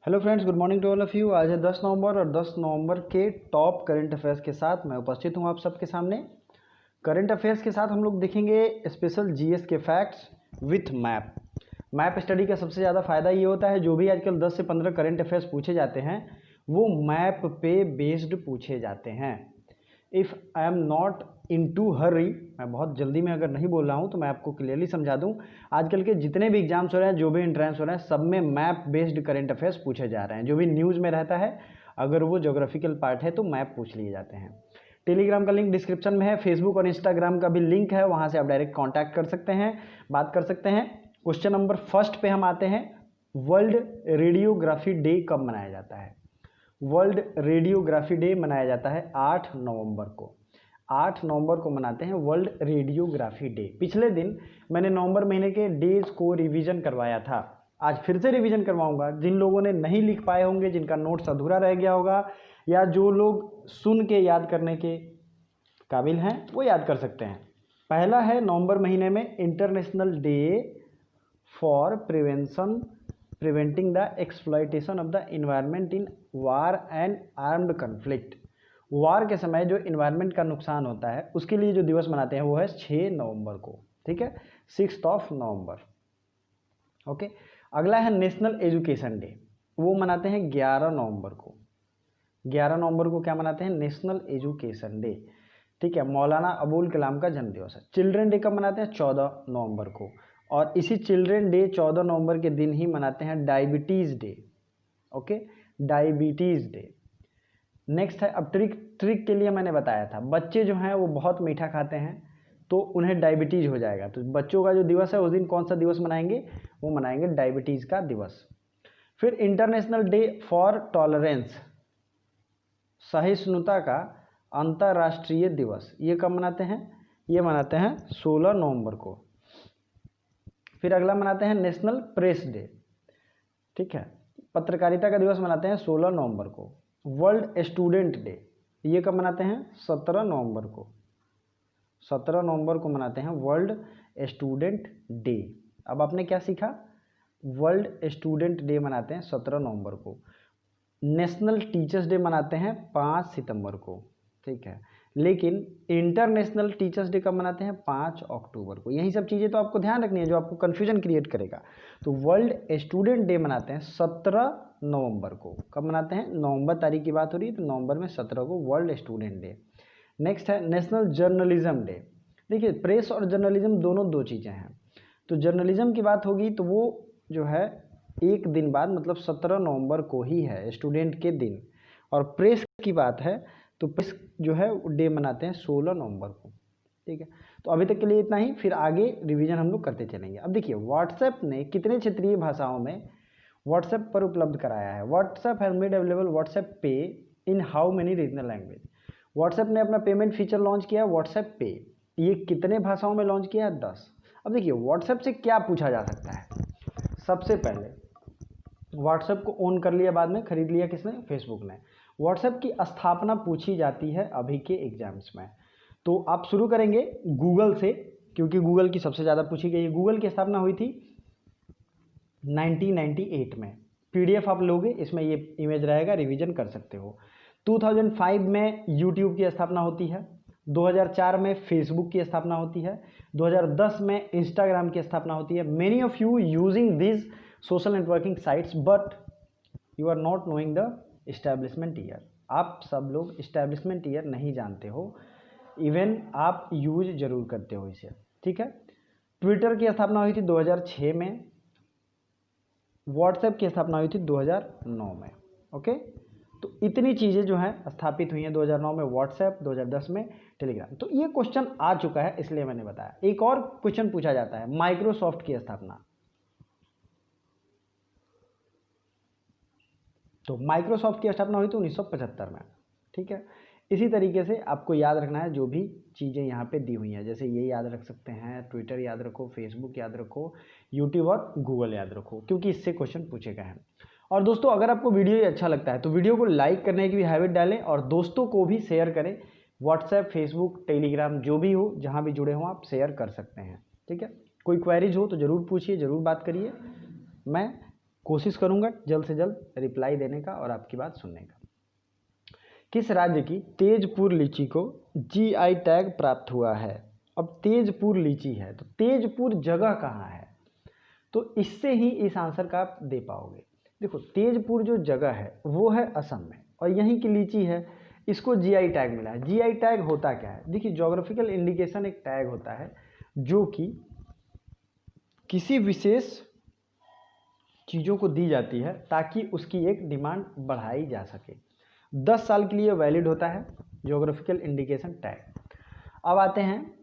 Hello friends, good morning to all of you. आज है 10 नवंबर और 10 नवंबर के टॉप करंट अफेयर्स के साथ मैं उपस्थित हूं आप सबके सामने। करंट अफेयर्स के साथ हम लोग देखेंगे स्पेशल जीएस के facts with map. Map study का सबसे ज़्यादा फायदा ये होता है, जो भी आजकल 10 से 15 करंट अफेयर्स पूछे जाते हैं वो मैप पे बेस्ड पूछे जाते हैं। If I am not in too hurry, मैं बहुत जल्दी में अगर नहीं बोल रहा हूँ तो मैं आपको क्लियरली समझा दूँ। आजकल के जितने भी एग्जाम्स हो रहे हैं, जो भी एंट्रेंस हो रहे हैं, सब में मैप बेस्ड करंट अफेयर्स पूछे जा रहे हैं। जो भी न्यूज़ में रहता है, अगर वो ज्योग्राफिकल पार्ट है तो मैप पूछ लिए जाते हैं। टेलीग्राम का लिंक डिस्क्रिप्शन में है, फेसबुक और इंस्टाग्राम का भी लिंक है, वहाँ से आप डायरेक्ट कॉन्टैक्ट कर सकते हैं, बात कर सकते हैं। क्वेश्चन नंबर फर्स्ट पे हम आते हैं। वर्ल्ड रेडियोग्राफी डे कब मनाया जाता है? वर्ल्ड रेडियोग्राफी डे मनाया जाता है 8 नवंबर को। 8 नवंबर को मनाते हैं वर्ल्ड रेडियोग्राफी डे। पिछले दिन मैंने नवंबर महीने के डेज को रिवीजन करवाया था, आज फिर से रिवीजन करवाऊंगा। जिन लोगों ने नहीं लिख पाए होंगे, जिनका नोट्स अधूरा रह गया होगा, या जो लोग सुन के याद करने के काबिल हैं वो याद कर सकते हैं। पहला है नवंबर महीने में international day for preventing the exploitation of the environment in war and armed conflict. War के समय जो इन्वायरमेंट का नुकसान होता है उसके लिए जो दिवस मनाते हैं वो है 6 नवंबर को। ठीक है, 6 नवंबर। ओके, अगला है नेशनल एजुकेशन डे, वो मनाते हैं 11 नवंबर को। 11 नवंबर को क्या मनाते हैं? National education day. ठीक है, मौलाना अबुल कलाम का जन्म दिवस है। चिल्ड्रन डे कब मनाते हैं? 14 नवंबर को। और इसी चिल्ड्रन डे 14 नवंबर के दिन ही मनाते हैं diabetes day. Okay, diabetes day. Next है, अब ट्रिक के लिए मैंने बताया था, बच्चे जो हैं वो बहुत मीठा खाते हैं तो उन्हें डायबिटीज़ हो जाएगा। तो बच्चों का जो दिवस है उस दिन कौन सा दिवस मनाएंगे? वो मनाएंगे डायबिटीज़ का दिवस। फिर इंटरनेशनल डे फॉर टॉलरेंस, सहिष्णुता का अंतर्राष्ट्रीय दिवस, ये कब मनाते हैं? ये मनाते हैं 16 नवंबर को। फिर अगला मनाते हैं नेशनल प्रेस डे। ठीक है, पत्रकारिता का दिवस मनाते हैं 16 नवंबर को। वर्ल्ड स्टूडेंट डे, ये कब मनाते हैं? 17 नवंबर को। 17 नवंबर को मनाते हैं वर्ल्ड स्टूडेंट डे। अब आपने क्या सीखा? वर्ल्ड स्टूडेंट डे मनाते हैं 17 नवंबर को। नेशनल टीचर्स डे मनाते हैं 5 सितंबर को। ठीक है, लेकिन इंटरनेशनल टीचर्स डे कब मनाते हैं? 5 अक्टूबर को। यही सब चीज़ें तो आपको ध्यान रखनी है जो आपको कन्फ्यूजन क्रिएट करेगा। तो वर्ल्ड स्टूडेंट डे मनाते हैं 17 नवंबर को। कब मनाते हैं? नवंबर तारीख की बात हो रही है, तो नवंबर में 17 को वर्ल्ड स्टूडेंट डे। नेक्स्ट है नेशनल जर्नलिज्म डे। देखिए, प्रेस और जर्नलिज्म दोनों दो चीज़ें हैं। तो जर्नलिज्म की बात होगी तो वो जो है एक दिन बाद, मतलब 17 नवंबर को ही है, स्टूडेंट के दिन। और प्रेस की बात है तो प्रेस जो है डे मनाते हैं 16 नवंबर को। ठीक है, तो अभी तक के लिए इतना ही, फिर आगे रिवीजन हम लोग करते चलेंगे। अब देखिए, व्हाट्सएप ने कितने क्षेत्रीय भाषाओं में व्हाट्सएप पर उपलब्ध कराया है? WhatsApp has made available WhatsApp Pay in how many regional language? WhatsApp ने अपना पेमेंट फीचर लॉन्च किया व्हाट्सएप पे, ये कितने भाषाओं में लॉन्च किया है? 10। अब देखिए, व्हाट्सएप से क्या पूछा जा सकता है? सबसे पहले व्हाट्सएप को ओन कर लिया, बाद में खरीद लिया किसने? फेसबुक ने। व्हाट्सएप की स्थापना पूछी जाती है अभी के एग्जाम्स में, तो आप शुरू करेंगे गूगल से, क्योंकि गूगल की सबसे ज़्यादा पूछी गई है। गूगल की स्थापना हुई थी 1998 में। पीडीएफ आप लोगे, इसमें ये इमेज रहेगा, रिवीजन कर सकते हो। 2005 में यूट्यूब की स्थापना होती है। 2004 में फेसबुक की स्थापना होती है। 2010 में इंस्टाग्राम की स्थापना होती है। Many of you using this social networking sites but you are not knowing the establishment year. आप सब लोग इस्टेब्लिशमेंट ईयर नहीं जानते हो, इवन आप यूज जरूर करते हो इसे। ठीक है, ट्विटर की स्थापना हुई थी 2006 में। व्हाट्सएप की स्थापना हुई थी 2009 में। ओके, तो इतनी चीज़ें जो हैं स्थापित हुई हैं 2009 में व्हाट्सएप, 2010 में टेलीग्राम। तो ये क्वेश्चन आ चुका है, इसलिए मैंने बताया। एक और क्वेश्चन पूछा जाता है, माइक्रोसॉफ्ट की स्थापना। तो माइक्रोसॉफ्ट की स्थापना हुई थी 1975 में। ठीक है, इसी तरीके से आपको याद रखना है जो भी चीज़ें यहाँ पे दी हुई हैं, जैसे ये याद रख सकते हैं, ट्विटर याद रखो, फेसबुक याद रखो, यूट्यूब और गूगल याद रखो, क्योंकि इससे क्वेश्चन पूछे गए हैं। और दोस्तों, अगर आपको वीडियो ये अच्छा लगता है तो वीडियो को लाइक करने की भी हैबिट डालें और दोस्तों को भी शेयर करें। व्हाट्सएप, फेसबुक, टेलीग्राम जो भी हो, जहाँ भी जुड़े हों आप शेयर कर सकते हैं। ठीक है, कोई क्वेरीज हो तो ज़रूर पूछिए, ज़रूर बात करिए। मैं कोशिश करूंगा जल्द से जल्द रिप्लाई देने का और आपकी बात सुनने का। किस राज्य की तेजपुर लीची को जीआई टैग प्राप्त हुआ है? अब तेजपुर लीची है तो तेजपुर जगह कहाँ है, तो इससे ही इस आंसर का आप दे पाओगे। देखो तेजपुर जो जगह है वो है असम में और यहीं की लीची है, इसको जीआई टैग मिला है। जीआई टैग होता क्या है? देखिए ज्योग्राफिकल इंडिकेशन एक टैग होता है जो कि किसी विशेष चीज़ों को दी जाती है ताकि उसकी एक डिमांड बढ़ाई जा सके। 10 साल के लिए वैलिड होता है ज्योग्राफिकल इंडिकेशन टैग। अब आते हैं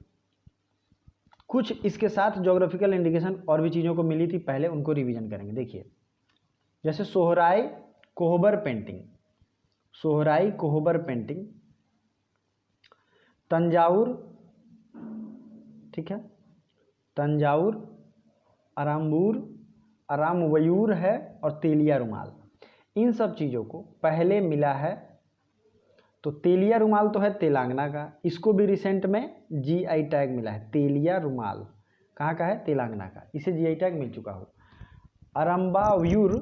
कुछ इसके साथ ज्योग्राफिकल इंडिकेशन और भी चीज़ों को मिली थी, पहले उनको रिवीजन करेंगे। देखिए जैसे सोहराय कोहबर पेंटिंग, सोहराई कोहबर पेंटिंग, तंजाउर, ठीक है, तंजाउर, आरामवयूर है और तेलिया रुमाल, इन सब चीज़ों को पहले मिला है। तो तेलिया रुमाल तो है तेलंगाना का, इसको भी रिसेंट में जीआई टैग मिला है। तेलिया रुमाल कहाँ का है? तेलंगाना का, इसे जीआई टैग मिल चुका हो। आरामवयूर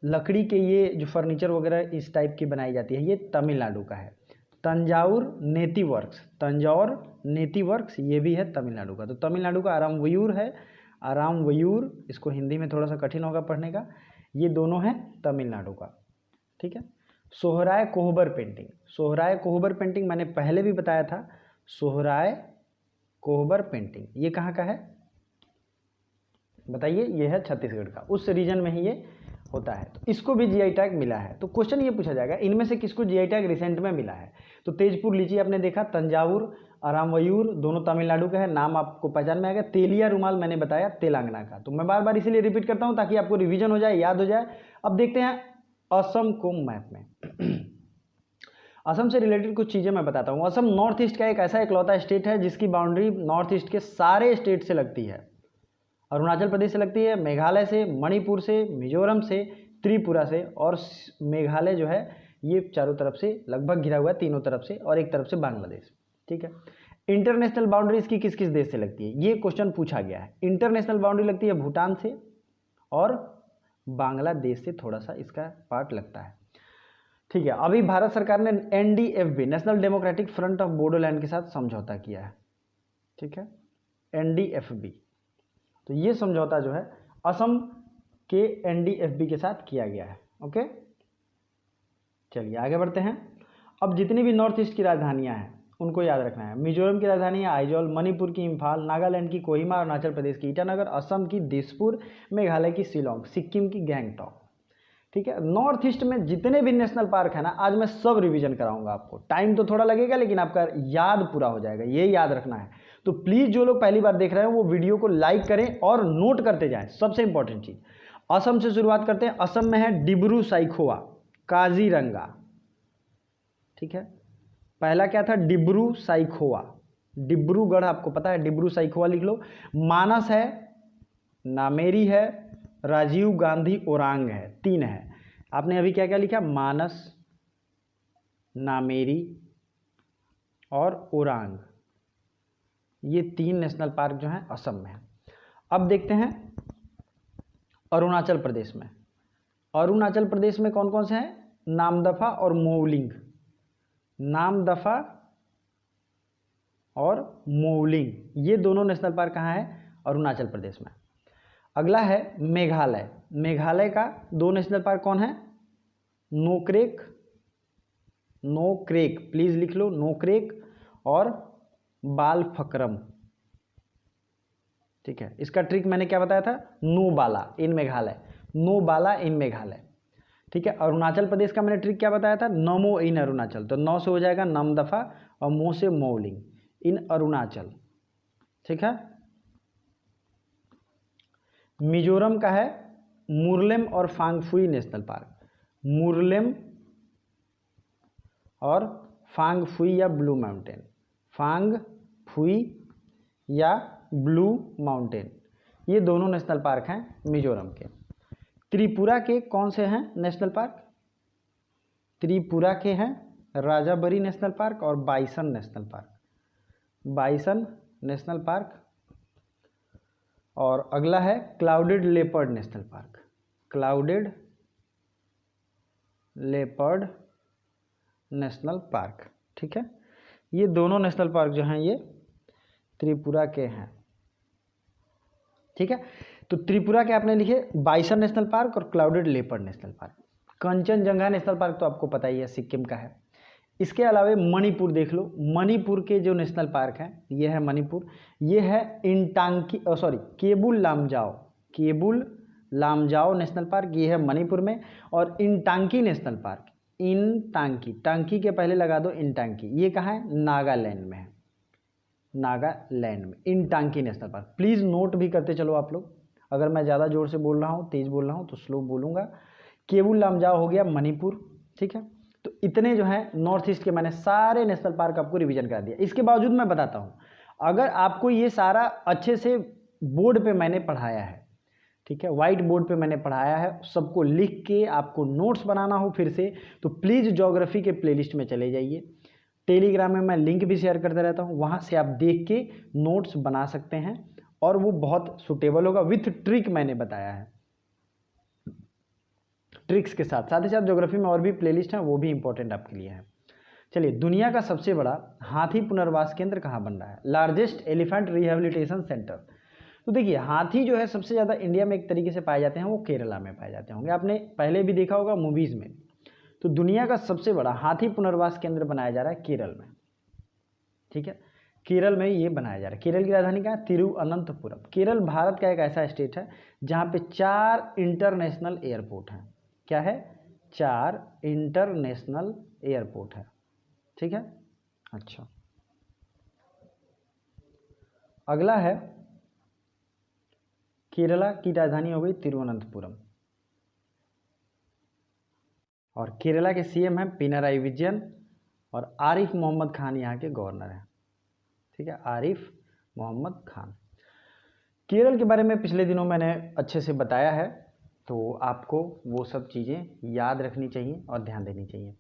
लकड़ी के ये जो फर्नीचर वगैरह इस टाइप की बनाई जाती है, ये तमिलनाडु का है। तंजाउर नेती वर्क्स, तंजौर नेती वर्क्स ये भी है तमिलनाडु का। तो तमिलनाडु का आरामवयूर है, आरामवयूर, इसको हिंदी में थोड़ा सा कठिन होगा पढ़ने का, ये दोनों हैं तमिलनाडु का, ठीक है। सोहराय कोहबर पेंटिंग, सोहराय कोहबर पेंटिंग मैंने पहले भी बताया था, सोहराय कोहबर पेंटिंग ये कहाँ का है बताइए? ये है छत्तीसगढ़ का, उस रीजन में ही ये होता है। तो इसको भी जीआई टैग मिला है। तो क्वेश्चन ये पूछा जाएगा इनमें से किसको जीआई टैग रिसेंट में मिला है? तो तेजपुर लीची आपने देखा, तंजावुर, आरामवयूर दोनों तमिलनाडु का है, नाम आपको पहचान में आएगा। तेलिया रुमाल मैंने बताया तेलंगाना का। तो मैं बार बार इसीलिए रिपीट करता हूँ ताकि आपको रिविजन हो जाए, याद हो जाए। अब देखते हैं असम को मैप में। असम से रिलेटेड कुछ चीज़ें मैं बताता हूँ। असम नॉर्थ ईस्ट का एक ऐसा इकलौता स्टेट है जिसकी बाउंड्री नॉर्थ ईस्ट के सारे स्टेट से लगती है। अरुणाचल प्रदेश से लगती है, मेघालय से, मणिपुर से, मिजोरम से, त्रिपुरा से, और मेघालय जो है ये चारों तरफ से लगभग घिरा हुआ है, तीनों तरफ से, और एक तरफ से बांग्लादेश, ठीक है। इंटरनेशनल बाउंड्री इसकी किस किस देश से लगती है, ये क्वेश्चन पूछा गया है। इंटरनेशनल बाउंड्री लगती है भूटान से और बांग्लादेश से थोड़ा सा इसका पार्ट लगता है, ठीक है। अभी भारत सरकार ने NDFB, national democratic front of Bodoland के साथ समझौता किया है, ठीक है, एनडीएफबी। तो ये समझौता जो है असम के एनडीएफबी के साथ किया गया है, ओके। चलिए आगे बढ़ते हैं। अब जितनी भी नॉर्थ ईस्ट की राजधानियां हैं उनको याद रखना है। मिजोरम की राजधानी है आइजॉल, मणिपुर की इम्फाल, नागालैंड की कोहिमा, अरुणाचल प्रदेश की ईटानगर, असम की दिसपुर, मेघालय की शिलोंग, सिक्किम की गैंगटॉक, ठीक है। नॉर्थ ईस्ट में जितने भी नेशनल पार्क है ना, आज मैं सब रिवीजन कराऊंगा आपको। टाइम तो थोड़ा लगेगा लेकिन आपका याद पूरा हो जाएगा, ये याद रखना है। तो प्लीज जो लोग पहली बार देख रहे हैं वो वीडियो को लाइक करें और नोट करते जाएं, सबसे इंपॉर्टेंट चीज। असम से शुरुआत करते हैं। असम में है डिब्रू साइखोवा, काजीरंगा, ठीक है। पहला क्या था? डिब्रू साइखोवा, डिब्रूगढ़ आपको पता है, डिब्रू साइखोवा लिख लो। मानस है, नामेरी है, राजीव गांधी ओरांग है, 3 है। आपने अभी क्या क्या लिखा? मानस, नामेरी और ओरांग, ये 3 नेशनल पार्क जो हैं असम में। अब देखते हैं अरुणाचल प्रदेश में। अरुणाचल प्रदेश में कौन कौन से हैं? नामदफा और मोवलिंग, नामदफा और मोवलिंग, ये दोनों नेशनल पार्क कहाँ है? अरुणाचल प्रदेश में। अगला है मेघालय। मेघालय का 2 नेशनल पार्क कौन है? नोक्रेक, नोक्रेक प्लीज लिख लो, नोक्रेक और बालफक्रम, ठीक है। इसका ट्रिक मैंने क्या बताया था? नो बाला इन मेघालय, नो बाला इन मेघालय, ठीक है। अरुणाचल प्रदेश का मैंने ट्रिक क्या बताया था? नमो इन अरुणाचल, तो 9 से हो जाएगा नमदफा और मो से मोवलिंग इन अरुणाचल, ठीक है। मिजोरम का है मुरलेम और फांगफुई नेशनल पार्क, मुरलेम और फांगफुई या ब्लू माउंटेन, फांगफुई या ब्लू माउंटेन, ये दोनों नेशनल पार्क हैं मिजोरम के। त्रिपुरा के कौन से हैं नेशनल पार्क? त्रिपुरा के हैं राजाबरी नेशनल पार्क और bison national park, bison national park. और अगला है clouded leopard national park, clouded leopard national park. ठीक है, ये दोनों नेशनल पार्क जो हैं ये त्रिपुरा के हैं। ठीक है, तो त्रिपुरा के आपने लिखे बाइसन नेशनल पार्क और clouded leopard national park. Kanchenjunga national park तो आपको पता ही है, सिक्किम का है। इसके अलावा मणिपुर देख लो, मणिपुर के जो नेशनल पार्क हैं ये है मणिपुर, ये है केबुल लामजाओ नेशनल पार्क, ये है मणिपुर में। और इंटांकी नेशनल पार्क, टांकी के पहले लगा दो इंटांकी, ये कहाँ है? नागालैंड में है, नागालैंड में Intanki national park. Please note भी करते चलो आप लोग, अगर मैं ज़्यादा जोर से बोल रहा हूँ, तेज़ बोल रहा हूँ तो स्लो बोलूँगा। केबुल लामजाओ हो गया मणिपुर। ठीक है, तो इतने जो हैं नॉर्थ ईस्ट के मैंने सारे नेशनल पार्क आपको रिवीजन करा दिया। इसके बावजूद मैं बताता हूँ, अगर आपको ये सारा अच्छे से बोर्ड पे मैंने पढ़ाया है, ठीक है, वाइट बोर्ड पे मैंने पढ़ाया है, सबको लिख के आपको नोट्स बनाना हो फिर से, तो प्लीज़ ज्योग्राफी के प्लेलिस्ट में चले जाइए। टेलीग्राम में मैं लिंक भी शेयर करता रहता हूँ, वहाँ से आप देख के नोट्स बना सकते हैं और वो बहुत सुटेबल होगा। विथ ट्रिक मैंने बताया है, ट्रिक्स के साथ ही साथ ज्योग्राफी में और भी प्लेलिस्ट हैं, वो भी इंपॉर्टेंट आपके लिए है। चलिए, दुनिया का सबसे बड़ा हाथी पुनर्वास केंद्र कहाँ बन रहा है? Largest elephant rehabilitation centre. तो देखिए, हाथी जो है सबसे ज़्यादा इंडिया में एक तरीके से पाए जाते हैं, वो केरला में पाए जाते होंगे, आपने पहले भी देखा होगा मूवीज़ में। तो दुनिया का सबसे बड़ा हाथी पुनर्वास केंद्र बनाया जा रहा है केरल में। ठीक है, केरल में ये बनाया जा रहा है। केरल की राजधानी क्या है? तिरुअनंतपुरम। केरल भारत का एक ऐसा स्टेट है जहाँ पे 4 इंटरनेशनल एयरपोर्ट हैं। क्या है? 4 इंटरनेशनल एयरपोर्ट है। ठीक है, अच्छा, अगला है केरला की राजधानी हो गई तिरुवनंतपुरम, और केरला के सीएम हैं पिनाराई विजयन, और आरिफ मोहम्मद खान यहाँ के गवर्नर हैं। ठीक है, आरिफ मोहम्मद खान। केरल के बारे में पिछले दिनों मैंने अच्छे से बताया है, तो आपको वो सब चीज़ें याद रखनी चाहिए और ध्यान देनी चाहिए।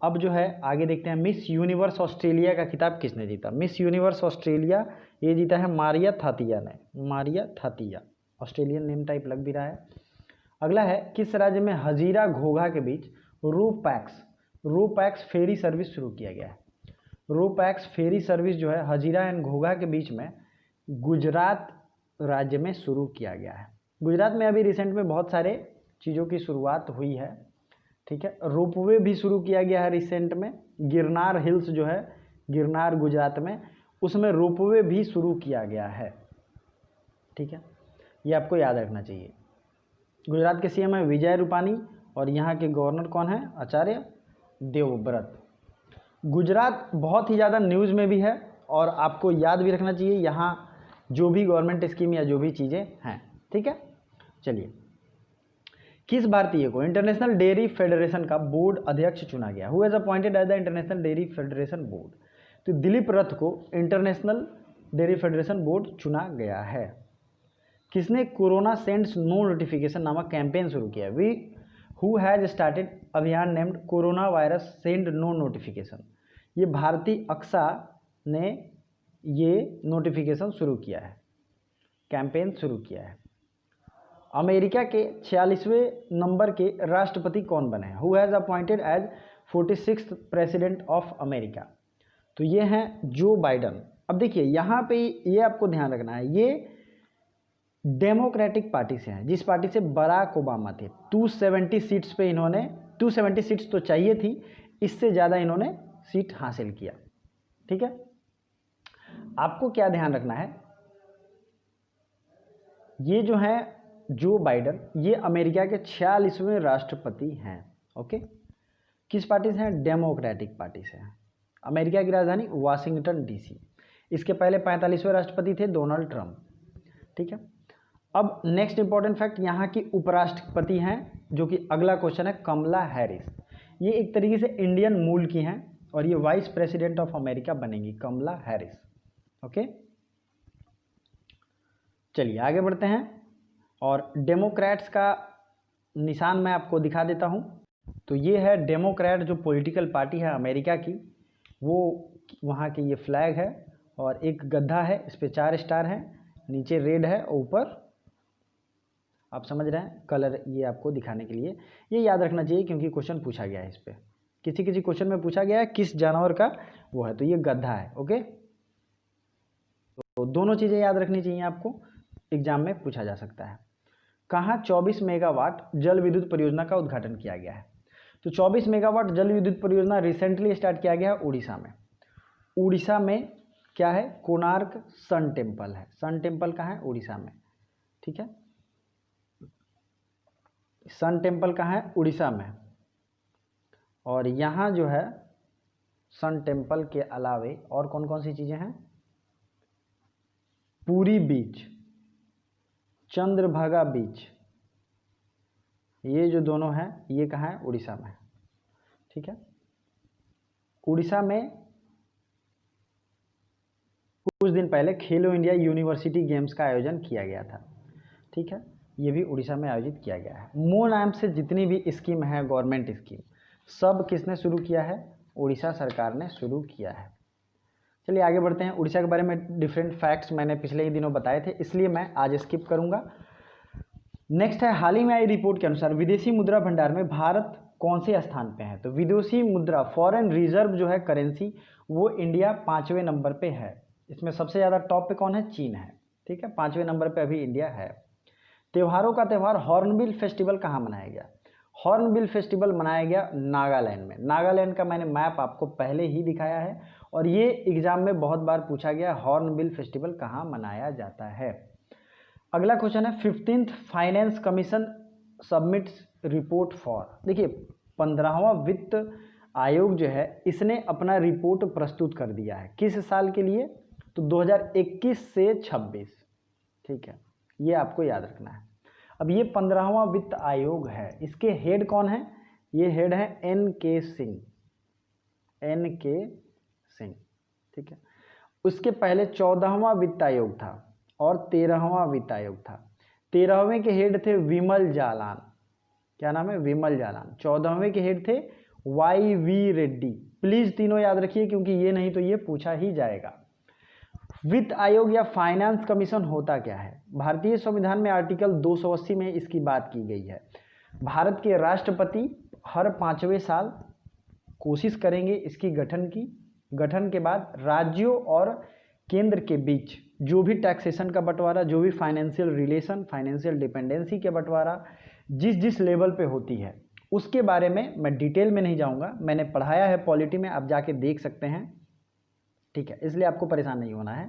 अब जो है आगे देखते हैं, मिस यूनिवर्स ऑस्ट्रेलिया का खिताब किसने जीता? मिस यूनिवर्स ऑस्ट्रेलिया ये जीता है मारिया थातिया ने। मारिया थातिया, ऑस्ट्रेलियन नेम टाइप लग भी रहा है। अगला है, किस राज्य में हजीरा घोघा के बीच रोपैक्स फेरी सर्विस शुरू किया गया है? रोपैक्स फेरी सर्विस जो है हजीरा एंड घोघा के बीच में गुजरात राज्य में शुरू किया गया है। गुजरात में अभी रिसेंट में बहुत सारे चीज़ों की शुरुआत हुई है। ठीक है, रोपवे भी शुरू किया गया है रिसेंट में। गिरनार हिल्स जो है, गिरनार गुजरात में, उसमें रोपवे भी शुरू किया गया है। ठीक है, ये आपको याद रखना चाहिए। गुजरात के सीएम है विजय रूपानी, और यहाँ के गवर्नर कौन है? आचार्य देवव्रत। गुजरात बहुत ही ज़्यादा न्यूज़ में भी है, और आपको याद भी रखना चाहिए यहाँ जो भी गवर्नमेंट स्कीम या जो भी चीज़ें हैं। ठीक है, चलिए, किस भारतीय को इंटरनेशनल डेयरी फेडरेशन का बोर्ड अध्यक्ष चुना गया? Who has appointed as the international dairy federation board? तो दिलीप रथ को इंटरनेशनल डेयरी फेडरेशन बोर्ड चुना गया है। किसने कोरोना सेंड्स नो नोटिफिकेशन नामक कैंपेन शुरू किया? हु हैज़ स्टार्टेड अभियान named corona virus send no notification? ये भारतीय अक्सा ने ये नोटिफिकेशन शुरू किया है, कैंपेन शुरू किया है। अमेरिका के 46वें नंबर के राष्ट्रपति कौन बने हैं? Who has appointed as 46th president of America? तो ये हैं जो बाइडन। अब देखिए यहाँ पे ये आपको ध्यान रखना है, ये डेमोक्रेटिक पार्टी से हैं, जिस पार्टी से बराक ओबामा थे। 270 सीट्स पे इन्होंने, 270 सीट्स तो चाहिए थी, इससे ज़्यादा इन्होंने सीट हासिल किया। ठीक है, आपको क्या ध्यान रखना है, ये जो है जो बाइडन, ये अमेरिका के 46वें राष्ट्रपति हैं। ओके, किस पार्टी से हैं? डेमोक्रेटिक पार्टी से हैं। अमेरिका की राजधानी वाशिंगटन डीसी। इसके पहले 45वें राष्ट्रपति थे डोनाल्ड ट्रंप। ठीक है, अब नेक्स्ट इंपॉर्टेंट फैक्ट, यहाँ की उपराष्ट्रपति हैं, जो कि अगला क्वेश्चन है, कमला हैरिस। ये एक तरीके से इंडियन मूल की हैं, और ये वाइस प्रेसिडेंट ऑफ अमेरिका बनेंगी, कमला हैरिस। ओके, चलिए आगे बढ़ते हैं, और डेमोक्रेट्स का निशान मैं आपको दिखा देता हूँ। तो ये है डेमोक्रेट जो पॉलिटिकल पार्टी है अमेरिका की, वो वहाँ की ये फ्लैग है, और एक गद्दा है, इस पर 4 स्टार हैं, नीचे रेड है, ऊपर आप समझ रहे हैं, कलर ये आपको दिखाने के लिए, ये याद रखना चाहिए क्योंकि क्वेश्चन पूछा गया है इस पर, किसी किसी क्वेश्चन में पूछा गया है किस जानवर का वो है, तो ये गधा है। ओके, तो दोनों चीज़ें याद रखनी चाहिए आपको, एग्जाम में पूछा जा सकता है। कहाँ 24 मेगावाट जल विद्युत परियोजना का उद्घाटन किया गया है? तो 24 मेगावाट जल विद्युत परियोजना रिसेंटली स्टार्ट किया गया है उड़ीसा में। उड़ीसा में क्या है? कोणार्क सन टेम्पल है। सन टेम्पल कहाँ है? उड़ीसा में। ठीक है, सन टेम्पल कहाँ है? उड़ीसा में। और यहाँ जो है सन टेम्पल के अलावे और कौन कौन सी चीज़ें हैं? पुरी बीच, चंद्रभागा बीच, ये जो दोनों हैं ये कहाँ है? उड़ीसा में। ठीक है, उड़ीसा में कुछ दिन पहले खेलो इंडिया यूनिवर्सिटी गेम्स का आयोजन किया गया था। ठीक है, ये भी उड़ीसा में आयोजित किया गया है। मो नाम से जितनी भी स्कीम है गवर्नमेंट स्कीम, सब किसने शुरू किया है? उड़ीसा सरकार ने शुरू किया है। चलिए आगे बढ़ते हैं। उड़ीसा के बारे में डिफरेंट फैक्ट्स मैंने पिछले ही दिनों बताए थे, इसलिए मैं आज स्किप करूंगा। नेक्स्ट है, हाल ही में आई रिपोर्ट के अनुसार विदेशी मुद्रा भंडार में भारत कौन से स्थान पे है? तो विदेशी मुद्रा फॉरेन रिजर्व जो है करेंसी, वो इंडिया 5वें नंबर पे है। इसमें सबसे ज़्यादा टॉप पे कौन है? चीन है। ठीक है, 5वें नंबर पे अभी इंडिया है। त्योहारों का त्यौहार हॉर्नबिल फेस्टिवल कहाँ मनाया गया? हॉर्नबिल फेस्टिवल मनाया गया नागालैंड में। नागालैंड का मैंने मैप आपको पहले ही दिखाया है और ये एग्जाम में बहुत बार पूछा गया, हॉर्नबिल फेस्टिवल कहाँ मनाया जाता है। अगला क्वेश्चन है, 15th finance commission submits report for. देखिए 15वां वित्त आयोग जो है इसने अपना रिपोर्ट प्रस्तुत कर दिया है। किस साल के लिए? तो 2021 से 26। ठीक है, ये आपको याद रखना है। अब ये 15वां वित्त आयोग है, इसके हेड कौन है? ये हेड है NK सिंह, NK सिंह। ठीक है, उसके पहले 14वां वित्त आयोग था और 13वां वित्त आयोग था। 13वें के हेड थे विमल जालान। क्या नाम है? विमल जालान। 14वें के हेड थे YV रेड्डी। प्लीज तीनों याद रखिए क्योंकि ये नहीं तो ये पूछा ही जाएगा। वित्त आयोग या फाइनेंस कमीशन होता क्या है? भारतीय संविधान में आर्टिकल 280 में इसकी बात की गई है। भारत के राष्ट्रपति हर 5वें साल कोशिश करेंगे इसकी गठन के बाद राज्यों और केंद्र के बीच जो भी टैक्सेशन का बंटवारा, जो भी फाइनेंशियल रिलेशन, फाइनेंशियल डिपेंडेंसी के बंटवारा जिस जिस लेवल पे होती है उसके बारे में मैं डिटेल में नहीं जाऊंगा, मैंने पढ़ाया है पॉलिटी में, आप जाके देख सकते हैं। ठीक है, इसलिए आपको परेशान नहीं होना है।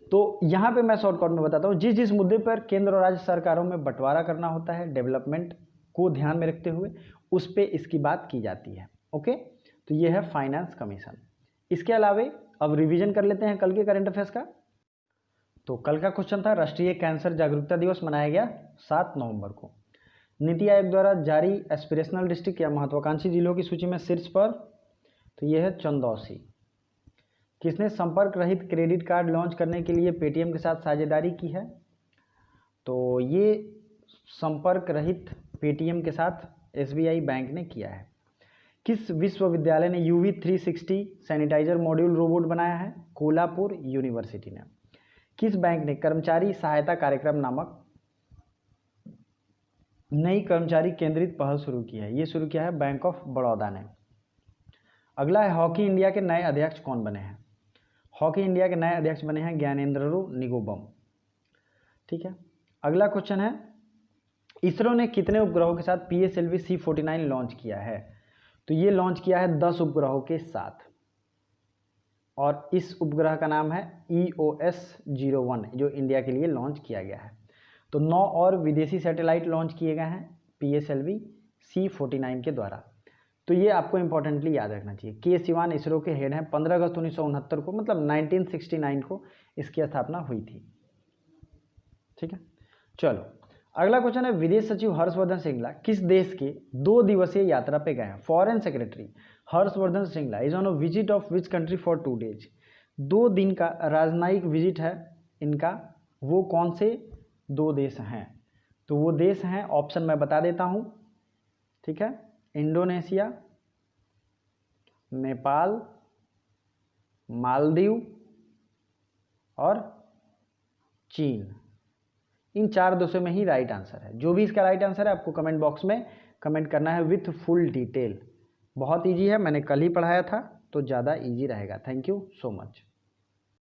तो यहाँ पे मैं शॉर्टकट में बताता हूँ, जिस जिस मुद्दे पर केंद्र और राज्य सरकारों में बंटवारा करना होता है डेवलपमेंट को ध्यान में रखते हुए, उस पर इसकी बात की जाती है। ओके, तो ये है फाइनेंस कमीशन। इसके अलावे अब रिवीजन कर लेते हैं कल के करंट अफेयर्स का। तो कल का क्वेश्चन था, राष्ट्रीय कैंसर जागरूकता दिवस मनाया गया 7 नवंबर को। नीति आयोग द्वारा जारी एस्पिरेशनल डिस्ट्रिक्ट या महत्वाकांक्षी जिलों की सूची में शीर्ष पर, तो ये है चंदौसी। किसने संपर्क रहित क्रेडिट कार्ड लॉन्च करने के लिए पेटीएम के साथ साझेदारी की है? तो ये संपर्क रहित पेटीएम के साथ SBI बैंक ने किया है। किस विश्वविद्यालय ने UV 360 सैनिटाइजर मॉड्यूल रोबोट बनाया है? कोल्हापुर यूनिवर्सिटी ने। किस बैंक ने कर्मचारी सहायता कार्यक्रम नामक नई कर्मचारी केंद्रित पहल शुरू की है? ये शुरू किया है बैंक ऑफ बड़ौदा ने। अगला है, हॉकी इंडिया के नए अध्यक्ष कौन बने हैं? हॉकी इंडिया के नए अध्यक्ष बने हैं ज्ञानेंद्रो निगोबम। ठीक है, अगला क्वेश्चन है, इसरो ने कितने उपग्रहों के साथ PSLV C49 लॉन्च किया है? तो ये लॉन्च किया है 10 उपग्रहों के साथ और इस उपग्रह का नाम है EOS-01 जो इंडिया के लिए लॉन्च किया गया है। तो 9 और विदेशी सैटेलाइट लॉन्च किए गए हैं PSLV C49 के द्वारा। तो ये आपको इंपॉर्टेंटली याद रखना चाहिए। के सिवान इसरो के हेड हैं। 15 अगस्त 1969 को, मतलब 1969 को इसकी स्थापना हुई थी। ठीक है, चलो अगला क्वेश्चन है, विदेश सचिव हर्षवर्धन श्रृंगला किस देश के 2 दिवसीय यात्रा पे गए हैं? Foreign secretary Harshvardhan Shringla is on a visit of which country for 2 days. 2 दिन का राजनयिक विजिट है इनका, वो कौन से 2 देश हैं? तो वो देश हैं, ऑप्शन मैं बता देता हूँ। ठीक है, इंडोनेशिया, नेपाल, मालदीव और चीन। इन 4 देशों में ही राइट आंसर है। जो भी इसका राइट आंसर है आपको कमेंट बॉक्स में कमेंट करना है विथ फुल डिटेल। बहुत ईजी है, मैंने कल ही पढ़ाया था तो ज़्यादा ईजी रहेगा। Thank you so much.